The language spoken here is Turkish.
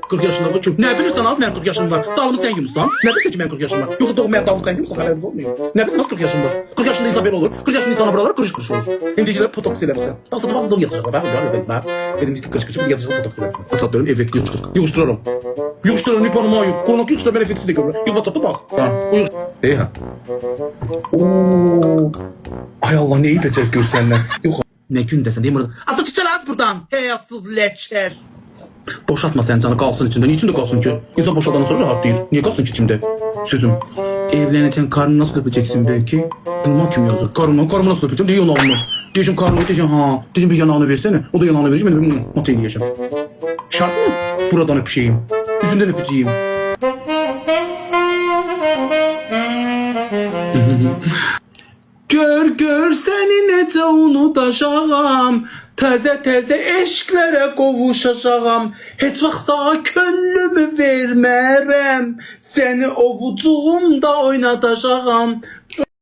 40 yaşında kim? Ne bilirsən az mənim 40 yaşım var. Dalımı sən yumursan. Ne bilirsən ki mənim 40 yaşım var? Yoxsa doğmayan dalımı sən yumursan xəbəriniz olmuyor. Ne bilirsən az 40 yaşım var. 40 yaşında insan belə olur. 40 yaşında insan buralar qırış-qırış olur. İndicilə potoks eləmirsən. Aslında bazı doğru yazacaqlar. Bax, görürəm ben. Dedim ki qırış-qırış bir yazacaqlar potoks eləmirsən. Asad diyorum evdeki yığışdırıram. Yığışdırıram ne parmağı yok. Koluna yığışdır ben efektsiz de görürüm. Yığ WhatsApp'ta bak. Ha, buyur. Ha. Oo. Ay Allah neyi becər görsənlər. Yox. Ne gün desən deyim burada. Atı çiçələr buradan. Həyasız leçer. Boşaltma sen canı kalsın içinde. Niçin de kalsın ki? İnsan boşaldandan sonra rahat değil. Niye kalsın ki içimde? Sözüm. Evlenirken karnını nasıl öpeceksin belki? Bundan kim yazır? Karımı nasıl öpeceğim? Diyor onu alma. Diyeceğim karnımı diyeceğim ha. Diyeceğim bir yanağını versene. O da yanağını verecek. Ben de matayı diyeceğim. Şart mı? Buradan öpeceğim. Yüzünden öpeceğim. Gör seni necə unutacağam. Təzə eşqlərə qovuşacağam. Heç vaxt sana könlümü vermərəm. Seni ovucuğumda oynatacağam.